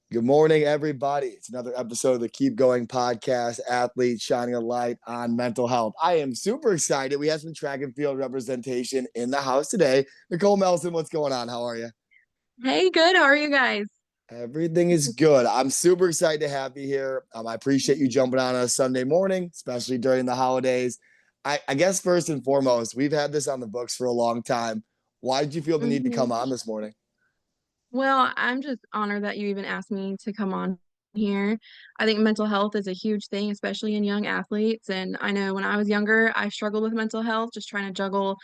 Good morning, everybody. It's another episode of the Keep Going podcast, Athletes Shining a Light on Mental Health. I am super excited. We have some track and field representation in the house today. Nicole, Melson, what's going on? How are you? Hey, good. How are you guys? Everything is good. I'm super excited to have you here. I appreciate you jumping on a Sunday morning, especially during the holidays. I guess first and foremost, we've had this on the books for a long time. Why did you feel the need to hmm come on this morning? Well, I'm just honored that you even asked me to come on here. I think mental health is a huge thing, especially in young athletes. And I know when I was younger, I struggled with mental health, just trying to juggle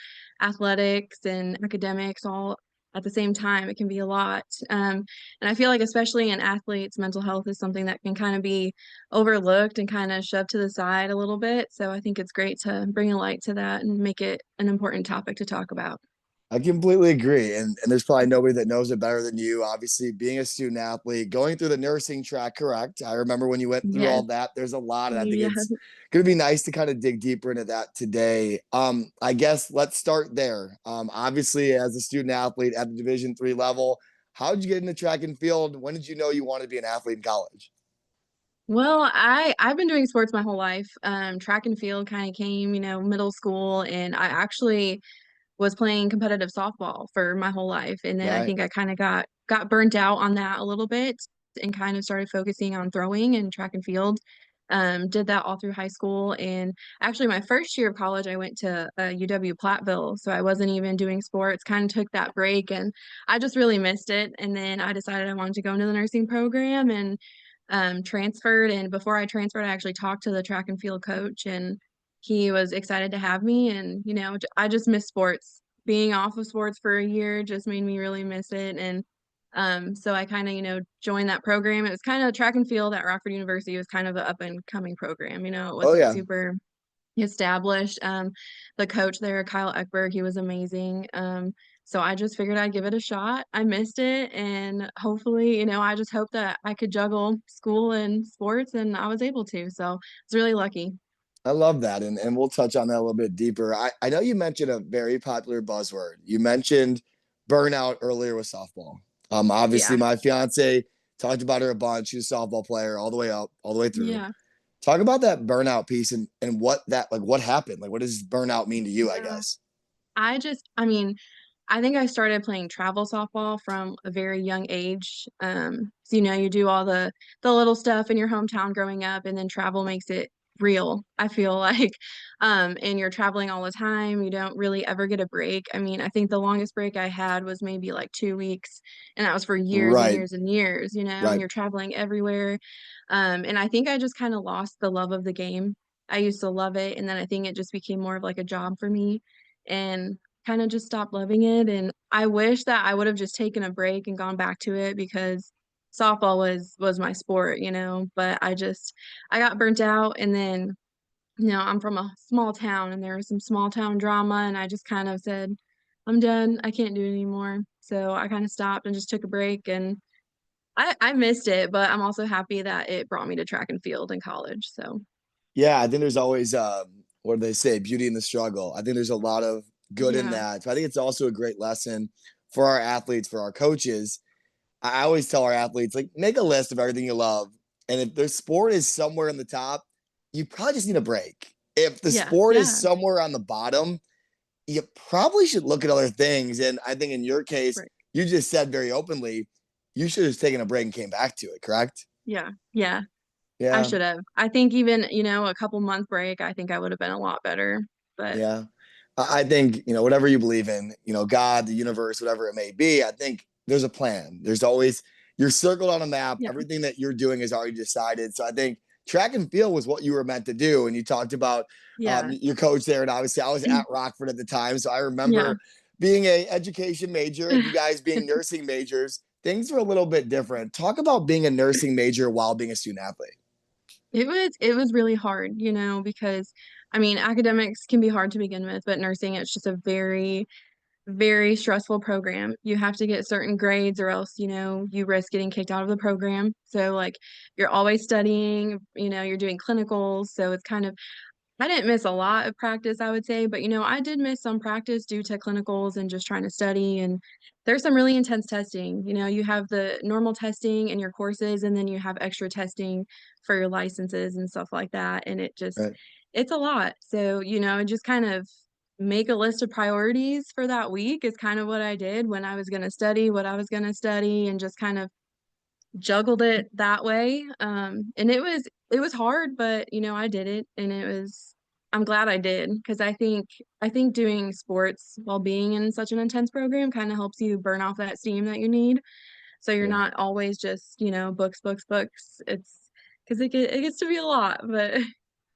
athletics and academics all at the same time. It can be a lot. And I feel like, especially in athletes, mental health is something that can kind of be overlooked and kind of shoved to the side a little bit. So I think it's great to bring a light to that and make it an important topic to talk about. I completely agree. And there's probably nobody that knows it better than you. Obviously, being a student athlete, going through the nursing track, correct. I remember when you went through all Yes. that. There's a lot, and I think Yeah. it's going to be nice to kind of dig deeper into that today. I guess let's start there. Obviously, as a student athlete at the Division III level, how did you get into track and field? When did you know you wanted to be an athlete in college? Well, I've been doing sports my whole life. Track and field kind of came, middle school, and I actually was playing competitive softball for my whole life. And then I Right. think I kind of got burnt out on that a little bit and kind of started focusing on throwing and track and field. Did that all through high school. And actually my first year of college, I went to UW Platteville. So I wasn't even doing sports, kind of took that break and I just really missed it. And then I decided I wanted to go into the nursing program and transferred. And before I transferred, I actually talked to the track and field coach and he was excited to have me. And, I just miss sports. Being off of sports for a year just made me really miss it. And so I kind of, joined that program. It was kind of track and field at Rockford University. It was kind of an up and coming program. It Oh, wasn't yeah. super established. The coach there, Kyle Eckberg, he was amazing. So I just figured I'd give it a shot. I missed it, and hopefully, I just hope that I could juggle school and sports, and I was able to. So I was really lucky. I love that. And we'll touch on that a little bit deeper. I know you mentioned a very popular buzzword. You mentioned burnout earlier with softball. Obviously, Yeah, my fiance talked about her a bunch. She's a softball player all the way up, all the way through. yeah, Talk about that burnout piece and what that like what happened. Like what does burnout mean to you, I yeah. guess? I mean, I think I started playing travel softball from a very young age. So you do all the little stuff in your hometown growing up, and then travel makes it real. I feel like, and you're traveling all the time. You don't really ever get a break. I mean, I think the longest break I had was maybe like 2 weeks, and that was for years and Right, years and years. And right. you're traveling everywhere. And I think I just kind of lost the love of the game. I used to love it, and then I think it just became more of like a job for me. And kind of just stopped loving it. And I wish that I would have just taken a break and gone back to it because softball was my sport, but I got burnt out and then, I'm from a small town and there was some small town drama and I just kind of said, I'm done. I can't do it anymore. So I kind of stopped and just took a break and I missed it, but I'm also happy that it brought me to track and field in college. So Yeah, I think there's always what do they say, beauty in the struggle. I think there's a lot of good in yeah, that. But I think it's also a great lesson for our athletes, for our coaches. I always tell our athletes, like, make a list of everything you love. And if the sport is somewhere in the top, you probably just need a break. If the yeah, sport is yeah, somewhere on the bottom, you probably should look at other things. And I think in your case, right. you just said very openly, you should have taken a break and came back to it, correct? Yeah, yeah. I Yeah. should have. I think even, a couple month break, I think I would have been a lot better. But Yeah. I think, whatever you believe in, God, the universe, whatever it may be, I think there's a plan. There's always, you're circled on a map. yeah, Everything that you're doing is already decided. So I think track and field was what you were meant to do. And you talked about yeah, your coach there. And obviously, I was at Rockford at the time. So I yeah. remember being a education major and you guys being nursing majors. Things were a little bit different. Talk about being a nursing major while being a student athlete. It was really hard, because I mean, academics can be hard to begin with, but nursing, it's just a very, very stressful program. You have to get certain grades or else, you risk getting kicked out of the program. So like you're always studying, you're doing clinicals. So it's kind of I didn't miss a lot of practice, I would say, but I did miss some practice due to clinicals and just trying to study. And there's some really intense testing. You have the normal testing in your courses, and then you have extra testing for your licenses and stuff like that. And Right. it's a lot. So, just kind of make a list of priorities for that week is kind of what I did when I was going to study, what I was going to study, and just kind of juggled it that way. And it was hard, but I did it, and I'm glad I did, because I think doing sports while being in such an intense program kind of helps you burn off that steam that you need. So you're Yeah. not always just, books, books, books. It's because it gets to be a lot, but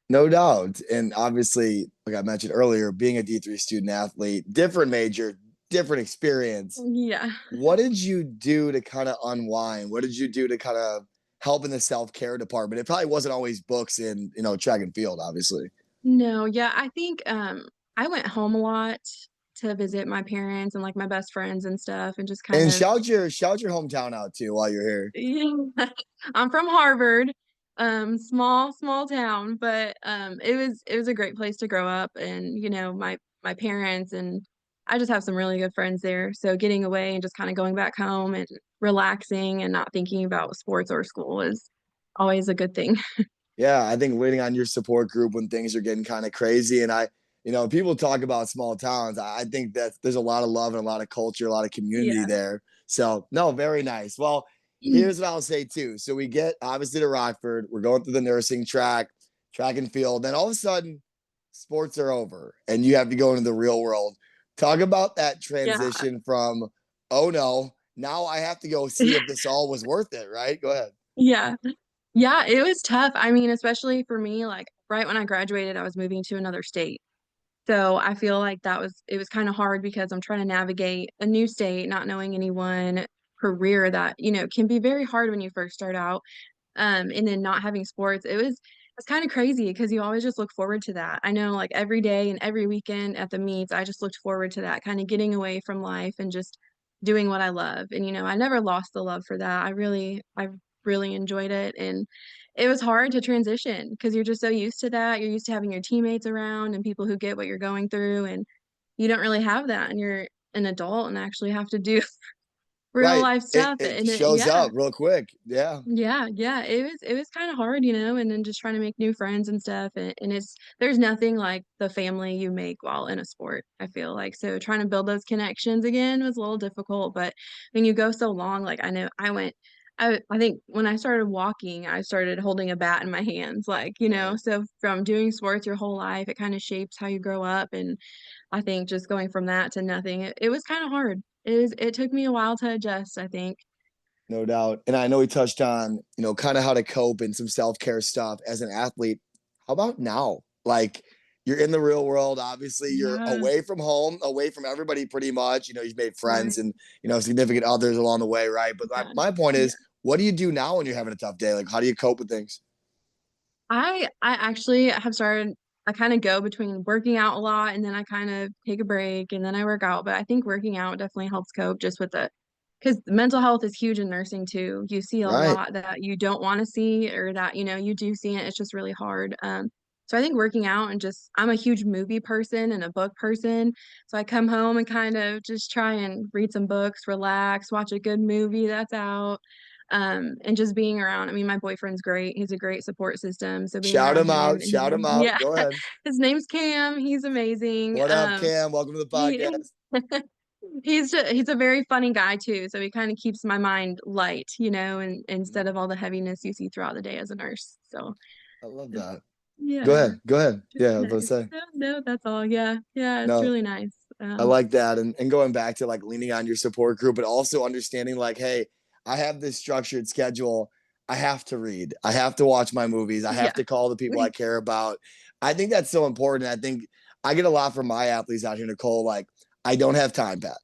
No doubt. And obviously, like I mentioned earlier, being a D3 student athlete, different major, different experience. yeah. What did you do to kind of unwind? What did you do to kind of help in the self-care department? It probably wasn't always books and, track and field, obviously. No, yeah, I think I went home a lot to visit my parents and like my best friends and stuff, and just kind And of. shout your hometown out too while you're here. Yeah. I'm from Harvard, small town, but it was a great place to grow up, and my parents, and I just have some really good friends there. So getting away and just kind of going back home and relaxing and not thinking about sports or school is always a good thing. Yeah, I think waiting on your support group when things are getting kind of crazy. And people talk about small towns. I think that there's a lot of love and a lot of culture, a lot of community Yeah. there. So, no, very nice. Well, here's what I'll say too. So, we get obviously to Rockford, we're going through the nursing track and field. Then all of a sudden, sports are over and you have to go into the real world. Talk about that Yeah. transition from, oh no, now I have to go see if this all was worth it, right? Go ahead. Yeah. Yeah, it was tough. I mean, especially for me, like right when I graduated, I was moving to another state. So I feel like it was kind of hard because I'm trying to navigate a new state, not knowing anyone, career that, can be very hard when you first start out. And then not having sports, it's kind of crazy because you always just look forward to that. I know like every day and every weekend at the meets, I just looked forward to that, kind of getting away from life and just doing what I love. And I never lost the love for that. I really enjoyed it. And it was hard to transition because you're just so used to that. You're used to having your teammates around and people who get what you're going through, and you don't really have that. And you're an adult and actually have to do real Right. life It, stuff. it And shows yeah. up real quick. Yeah. Yeah, it was kind of hard, and then just trying to make new friends and stuff, and there's nothing like the family you make while in a sport, I feel like. So trying to build those connections again was a little difficult, but when you go so long, like I know I think when I started walking, I started holding a bat in my hands, like, Right. so from doing sports your whole life, it kind of shapes how you grow up. And I think just going from that to nothing, it was kind of hard. It took me a while to adjust, I think. No doubt. And I know we touched on, kind of how to cope and some self-care stuff as an athlete. How about now? Like you're in the real world. Obviously, you're Yeah, away from home, away from everybody pretty much. You've made friends right. and, significant others along the way, right? But my, Yeah. my point Yeah. is, what do you do now when you're having a tough day? Like, how do you cope with things? I actually have started. I kind of go between working out a lot, and then I kind of take a break, and then I work out. But I think working out definitely helps cope just with it, because mental health is huge in nursing too. You see a Right. lot that you don't want to see, or that you do see it. It's just really hard. So I think working out, and just I'm a huge movie person and a book person. So I come home and kind of just try and read some books, relax, watch a good movie that's out. And just being around. I mean, my boyfriend's great. He's a great support system. So being Shout around him him, out. and Shout him out. yeah, Go ahead. his name's Cam. He's amazing. What up, Cam? Welcome to the He podcast. he's a very funny guy too. So he kind of keeps my mind light, and instead of all the heaviness you see throughout the day as a nurse. So I love it's, that. Go yeah, ahead. Go ahead. just Yeah, I was about to nice. say. No, no, that's all. Yeah, yeah, it's No, really nice. I like that. And going back to like leaning on your support group, but also understanding like, hey, I have this structured schedule. I have to read. I have to watch my movies. I have Yeah, to call the people I care about. I think that's so important. I think I get a lot from my athletes out here, Nicole. Like, I don't have time, Pat.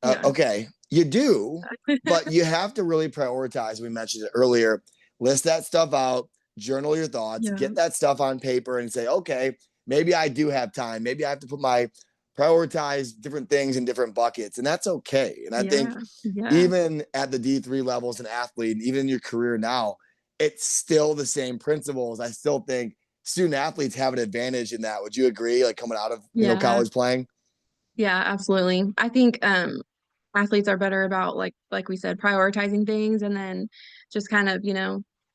yeah, Okay, you do, but you have to really prioritize. We mentioned it earlier. List that stuff out, journal your thoughts, yeah, get that stuff on paper, and say, okay, maybe I do have time. Maybe I have to put my prioritize different things in different buckets, and that's okay. And I think yeah, yeah, even at the D3 levels, an athlete, even in your career now, it's still the same principles. I still think student athletes have an advantage in that. Would you agree? Like coming out of, Yeah. college playing? Yeah, absolutely. I think athletes are better about like we said, prioritizing things and then just kind of,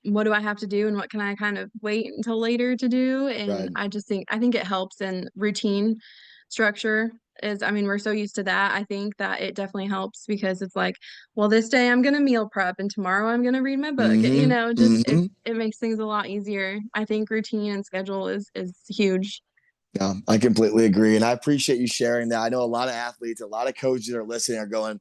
what do I have to do and what can I kind of wait until later to do? And Right. I think it helps in routine structure is I mean, we're so used to that. I think that it definitely helps because it's like, well, this day I'm gonna meal prep and tomorrow I'm gonna read my book. Mm-hmm. Just Mm-hmm. it makes things a lot easier. I think routine and schedule is huge. Yeah, I completely agree. And I appreciate you sharing that. I know a lot of athletes, a lot of coaches that are listening are going,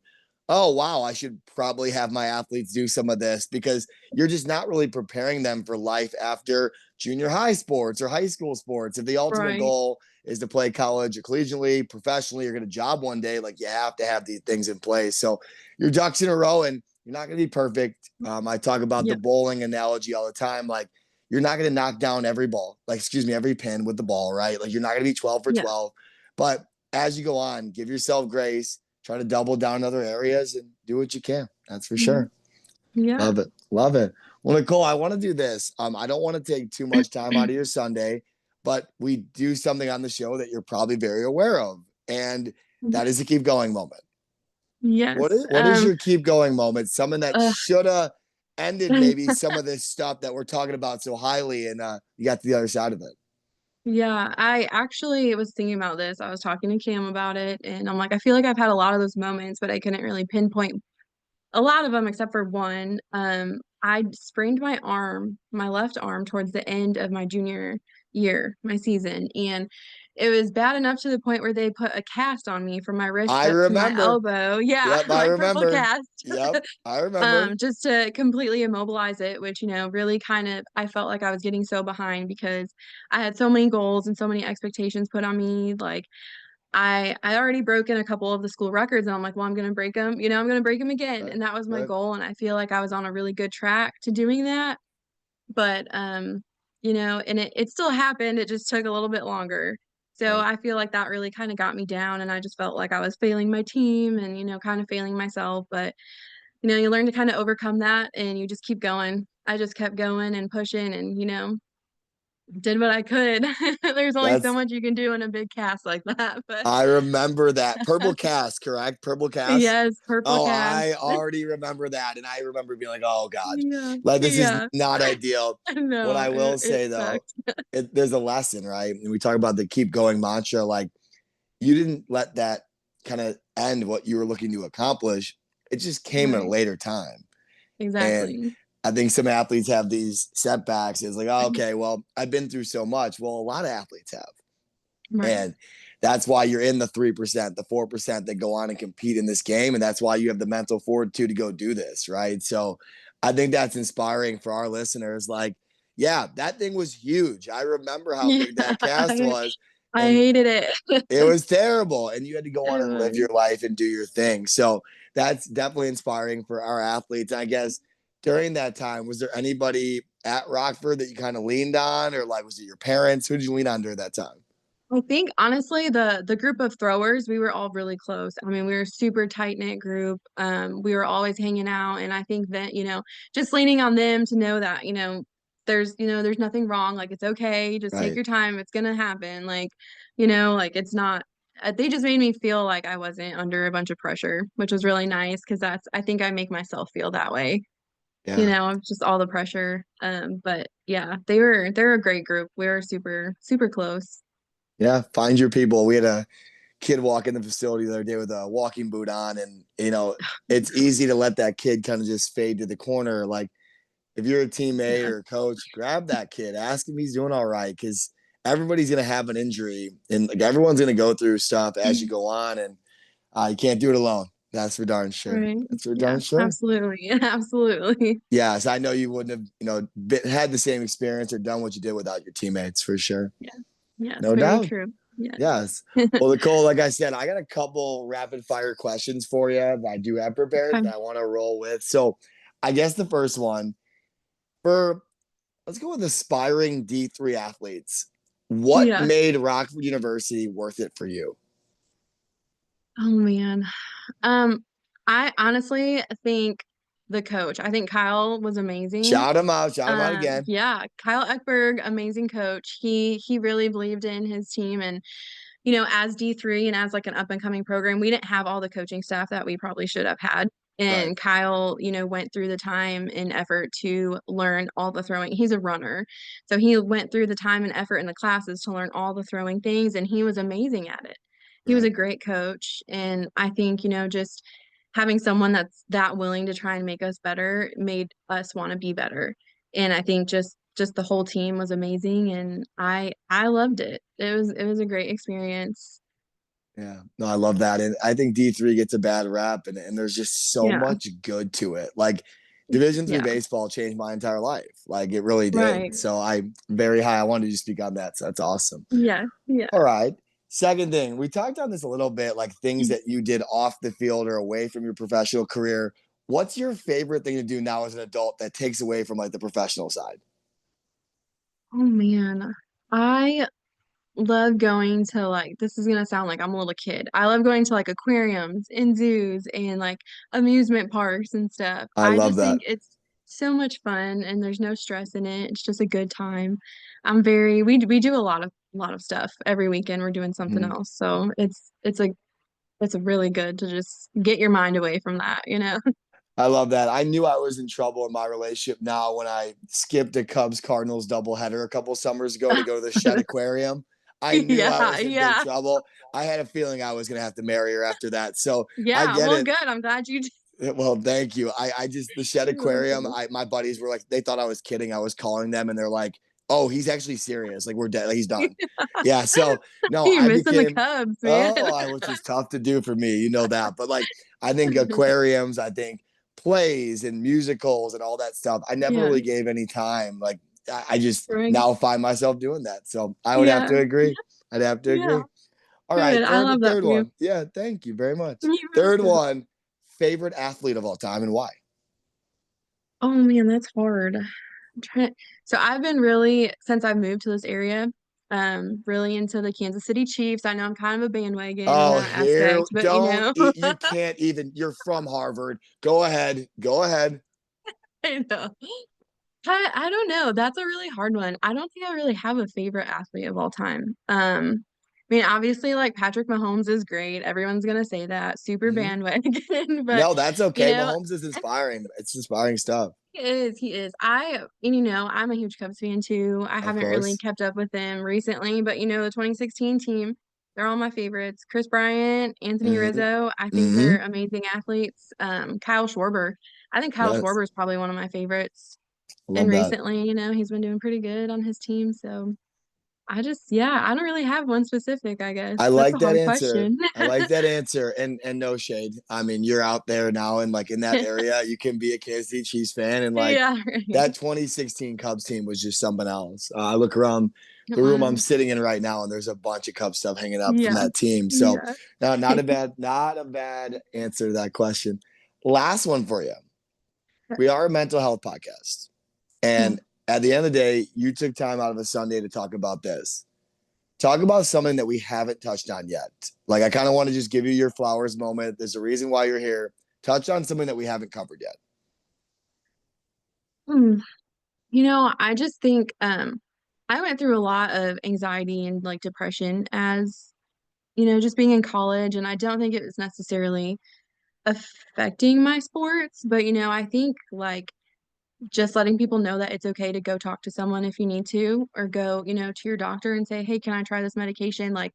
oh, wow, I should probably have my athletes do some of this because you're just not really preparing them for life after junior high sports or high school sports. If the ultimate Right. goal is to play college or collegiately, professionally, you're going to job one day, like you have to have these things in place. So your ducks in a row and you're not going to be perfect. I talk about the Yep. bowling analogy all the time. Like, you're not going to knock down every ball, like, excuse me, every pin with the ball, right? Like, you're not going to be 12 for Yeah. 12. But as you go on, give yourself grace, try to double down in other areas and do what you can. That's for Mhm. sure. Yeah. Love it. Love it. Well, Nicole, I want to do this. I don't want to take too much time out of your Sunday, but we do something on the show that you're probably very aware of, and that is a keep going moment. What Yes. is what is your keep going moment? Something that Uh, shoulda ended maybe some of this stuff that we're talking about so highly, and you got to the other side of it. yeah, I actually was thinking about this. I was talking to Cam about it, and I'm like, I feel like I've had a lot of those moments, but I couldn't really pinpoint a lot of them except for one. I sprained my arm, my left arm, towards the end of my junior year, my season, and it was bad enough to the point where they put a cast on me from my wrist I up to my remember. elbow. Yeah, Yep, I like purple remember. cast. Yep, I remember. Just to completely immobilize it, which, really kind of I felt like I was getting so behind because I had so many goals and so many expectations put on me. Like I already broken a couple of the school records and I'm like, well, I'm gonna break them, I'm gonna break them again. Right, And that was my right, goal. And I feel like I was on a really good track to doing that. But and it still happened. It just took a little bit longer. So right. I feel like that really kind of got me down and I just felt like I was failing my team and, kind of failing myself. But you learn to kind of overcome that and you just keep going. I just kept going and pushing and, did what I could. There's only so That's much you can do in a big cast like that. But I remember that purple cast, correct? Purple cast. yes, purple Oh, cast. I already remember that, and I remember being like, "Oh God, Yeah, like this is yeah. not ideal." What No, I will it say though, sucked. there's a lesson, right? And we talk about the keep going mantra. Like, you didn't let that kind of end what you were looking to accomplish. It just came at a Right. later time. And Exactly. I think some athletes have these setbacks. It's like, oh, okay, well, I've been through so much. Well, a lot of athletes have. Right. And that's why you're in the 3%, the 4% that go on and compete in this game. And that's why you have the mental fortitude to go do this. Right. So I think that's inspiring for our listeners. Like, yeah, that thing was huge. I remember how Yeah. big that cast was. I And hated it. it was terrible. And you had to go on It and live was. your life and do your thing. So that's definitely inspiring for our athletes. I guess during that time, was there anybody at Rockford that you kind of leaned on, or like was it your parents? Who did you lean on during that time? I think honestly, the group of throwers, we were all really close. I mean, we were a super tight knit group. We were always hanging out, and I think that just leaning on them to know that there's nothing wrong. Like it's okay. Just take Right. your time. It's gonna happen. Like it's not. They just made me feel like I wasn't under a bunch of pressure, which was really nice because I think I make myself feel that way. Yeah. Just all the pressure. But yeah, they're a great group. We were super super close. Yeah. Find your people. We had a kid walk in the facility the other day with a walking boot on, and it's easy to let that kid kind of just fade to the corner. Like, if you're a teammate Yeah. or a coach, grab that kid, ask him he's doing all right, because everybody's gonna have an injury, and like everyone's gonna go through stuff as you go on, and you can't do it alone. That's for darn sure. Right. That's for Yeah, darn sure. absolutely. Absolutely. Yes, I know you wouldn't have, had the same experience or done what you did without your teammates for sure. Yeah. Yes, No very doubt. true. Yes. Yes. Well, Nicole, like I said, I got a couple rapid fire questions for you that I do have prepared Okay. that I want to roll with. So, I guess the first one for let's go with aspiring D3 athletes. What Yes. made Rockford University worth it for you? Oh man. Um, I honestly think the coach. I think Kyle was amazing. Shout him out. Shout him out again. Yeah, Kyle Eckberg, amazing coach. He really believed in his team, and you know, as D3 and as like an up and coming program, we didn't have all the coaching staff that we probably should have had. Right. And Kyle, you know, went through the time and effort to learn all the throwing. He's a runner. So he went through the time and effort in the classes to learn all the throwing things, and he was amazing at it. He was Right. a great coach. And I think, you know, just having someone that's that willing to try and make us better made us want to be better. And I think just the whole team was amazing, and I loved it. It was a great experience. Yeah, no, I love that. And I think D3 gets a bad rap, and there's just so Yeah. much good to it. Like Division 3 Yeah. baseball changed my entire life. Like it really did. Right. So I'm very high. I wanted to speak on that. So that's awesome. Yeah. Yeah. All right. Second thing, we talked on this a little bit, like things that you did off the field or away from your professional career. What's your favorite thing to do now as an adult that takes away from like the professional side? Oh man. I love going to like this is gonna sound like I'm a little kid. I love going to like aquariums and zoos and like amusement parks and stuff. I I love just that. think it's so much fun and there's no stress in it. It's just a good time. We do a lot of stuff every weekend. We're doing something Mhm. else. So it's really good to just get your mind away from that, you know? I love that. I knew I was in trouble in my relationship now when I skipped a Cubs Cardinals doubleheader a couple summers ago to go to the Shed Aquarium. I knew I Yeah, was in big yeah. trouble. I had a feeling I was going to have to marry her after that. So I Yeah. get Well, it. good. I'm glad you Well, thank you. I just the Shed Aquarium. did. My buddies were like, they thought I was kidding. I was calling them, and they're like, "Oh, he's actually serious. Like we're dead. Like, he's done." Yeah. So no, You're I missing the became. Cubs, man. Oh, which is tough to do for me. You know that. But like, I think aquariums. I think plays and musicals and all that stuff. I never Yeah, really gave any time. Like I just right. now find myself doing that. So I would have Yeah, to agree. I'd have to yeah. agree. All right, Good. I throw in the love that third for you. one. Yeah, thank you very much. You're Third welcome. one, favorite athlete of all time and why? Oh man, that's hard. I'm trying so I've been really since I've moved to this area, really into the Kansas City Chiefs. I know I'm kind of a bandwagon in Oh, that here, aspect, but you don't know, you can't even. You're from Harvard. Go ahead. Go ahead. I know. I don't know. That's a really hard one. I don't think I really have a favorite athlete of all time. I mean, obviously, like Patrick Mahomes is great. Everyone's gonna say that. Super Mhm. bandwagon, but No, that's you okay. know, Mahomes is inspiring. It's inspiring stuff. he is. He is. And you know, I'm a huge Cubs fan too. I Of haven't really course. kept up with them recently, but you know, the 2016 team, they're all my favorites. Chris Bryant, Anthony Hmm. Rizzo. I think they're Hmm. amazing athletes. Kyle Schwarber. I think Kyle Yes. Schwarber is probably one of my favorites. I And love that. recently, you know, he's been doing pretty good on his team. So yeah, I don't really have one specific, I guess. I That's like a that hard answer. question. I like that answer. And no shade. I mean, you're out there now and like in that area, you can be a Kansas City Chiefs fan. And like Yeah, right. that 2016 Cubs team was just something else. I look around It the room I'm was. sitting in right now, and there's a bunch of Cubs stuff hanging up from Yeah. that team. So Yeah. no, not a bad answer to that question. Last one for you. We are a mental health podcast. Yeah. And at the end of the day, you took time out of a Sunday to talk about this. Talk about something that we haven't touched on yet. Like, I kind of want to just give you your flowers moment. There's a reason why you're here. Touch on something that we haven't covered yet. Hmm. You know, I just think I went through a lot of anxiety and like depression as, you know, just being in college, and I don't think it was necessarily affecting my sports, but you know, I think like just letting people know that it's okay to go talk to someone if you need to, or go, you know, to your doctor and say, "Hey, can I try this medication?" Like,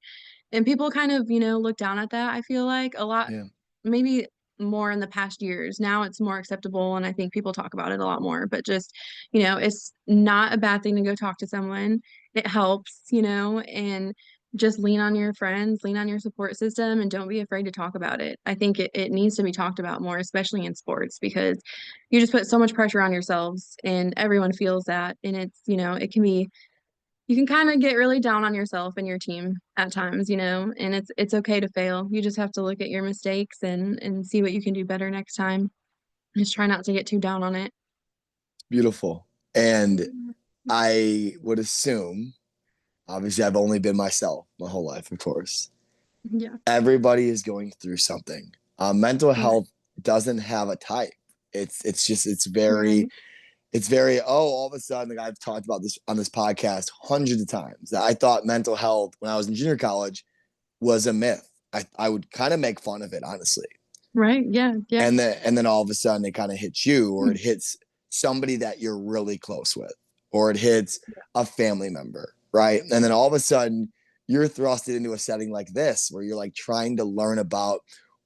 and people kind of, you know, look down at that, I feel like a lot, Yeah. maybe more in the past years. Now it's more acceptable, and I think people talk about it a lot more, but just, you know, it's not a bad thing to go talk to someone. It helps, you know, and just lean on your friends, lean on your support system, and don't be afraid to talk about it. I think it needs to be talked about more, especially in sports, because you just put so much pressure on yourselves and everyone feels that. And it's, you know, it can be, you can kind of get really down on yourself and your team at times, you know, and it's okay to fail. You just have to look at your mistakes and see what you can do better next time. Just try not to get too down on it. Beautiful. And I would assume, obviously, I've only been myself my whole life, of course. Yeah. Everybody is going through something. Mental Right. health doesn't have a type. It's Right. very, all of a sudden, like I've talked about this on this podcast hundreds of times, that I thought mental health when I was in junior college was a myth. I would kind of make fun of it, honestly. Right. Yeah. Yeah. And then all of a sudden it kind of hits you, or Mm. it hits somebody that you're really close with, or it hits a family member, right? And then all of a sudden you're thrusted into a setting like this where you're like trying to learn about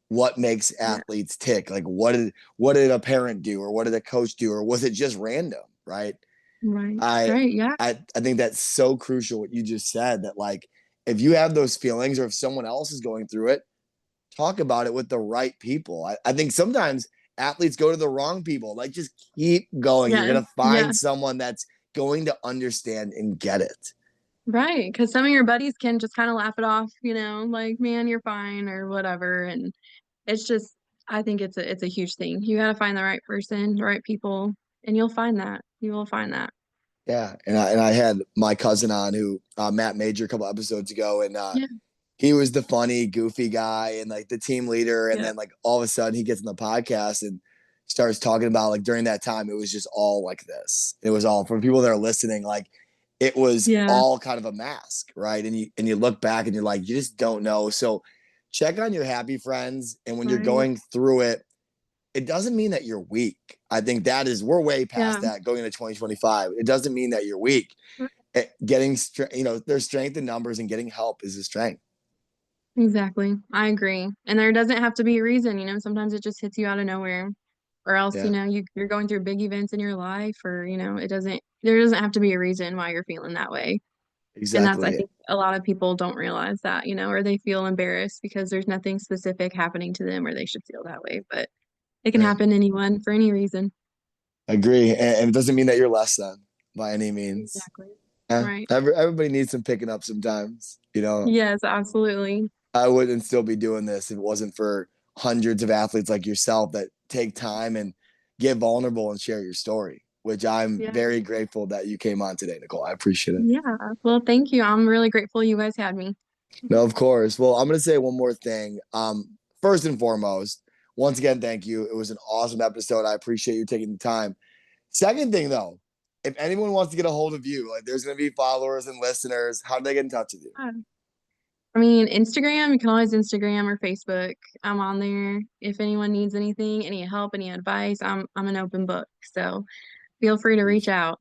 what makes Yeah. athletes tick. Like what did a parent do, or what did a coach do, or was it just random, right? Right. I Right. Yeah. I think that's so crucial what you just said, that like if you have those feelings, or if someone else is going through it, talk about it with the right people. I think sometimes athletes go to the wrong people. Like just keep going. You're Yes. gonna Yeah. find someone that's going to understand and get it. Right. Because some of your buddies can just kind of laugh it off, like, man, you're fine or whatever. And it's just, I think it's a huge thing. You got to find the right person, the right people, and you'll find that. You will find that. Yeah, and I had my cousin on, who Matt Major, a couple episodes ago, and Yeah. he was the funny, goofy guy and like the team leader. And Yeah. then like all of a sudden he gets on the podcast and starts talking about, like, during that time, it was just all like this. It was all, for people that are listening, like it was Yeah. all kind of a mask, right? And you look back and you're like, you just don't know. So check on your happy friends. And when you're Right. going through it, it doesn't mean that you're weak. I think that is, we're way past Yeah. that going into 2025. It doesn't mean that you're weak. Getting, there's strength in numbers, and getting help is a strength. Exactly. I agree. And there doesn't have to be a reason, sometimes it just hits you out of nowhere. Or else, Yeah, you're going through big events in your life, or, there doesn't have to be a reason why you're feeling that way. And that's, I exactly. think a lot of people don't realize that, or they feel embarrassed because there's nothing specific happening to them or they should feel that way. But it can Yeah. happen to anyone for any reason. I agree. And it doesn't mean that you're less than by any means. Exactly. Right. Everybody needs some picking up sometimes. Yes, absolutely. I wouldn't still be doing this if it wasn't for hundreds of athletes like yourself that take time and get vulnerable and share your story, which I'm Yeah. very grateful that you came on today, Nicole. I appreciate it. Yeah. Well, thank you. I'm really grateful you guys had me. No, of course. Well, I'm going to say one more thing. First and foremost, once again, thank you. It was an awesome episode. I appreciate you taking the time. Second thing, though, if anyone wants to get a hold of you, like there's going to be followers and listeners, how do they get in touch with you? Yeah. I mean, Instagram, you can always Instagram or Facebook. I'm on there. If anyone needs anything, any help, any advice, I'm an open book. So feel free to reach out.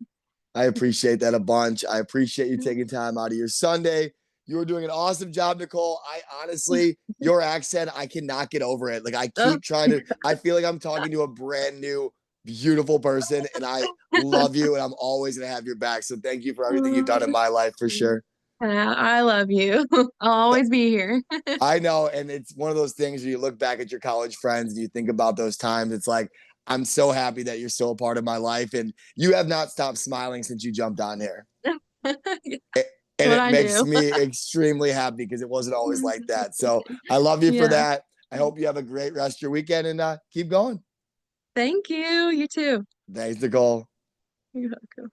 I appreciate that a bunch. I appreciate you taking time out of your Sunday. You were doing an awesome job, Nicole. I honestly, your accent, I cannot get over it. Like I Oh, keep trying to, I feel like I'm talking to a brand new, beautiful person, and I love you, and I'm always going to have your back. So thank you for everything you've done in my life, for sure. I love you. I'll always be here. I know. And it's one of those things where you look back at your college friends and you think about those times. It's like, I'm so happy that you're still a part of my life, and you have not stopped smiling since you jumped on here. And What it I makes do. me extremely happy because it wasn't always like that. So I love you for Yeah. that. I hope you have a great rest of your weekend, and keep going. Thank you. You too. Thanks, Nicole. You're welcome.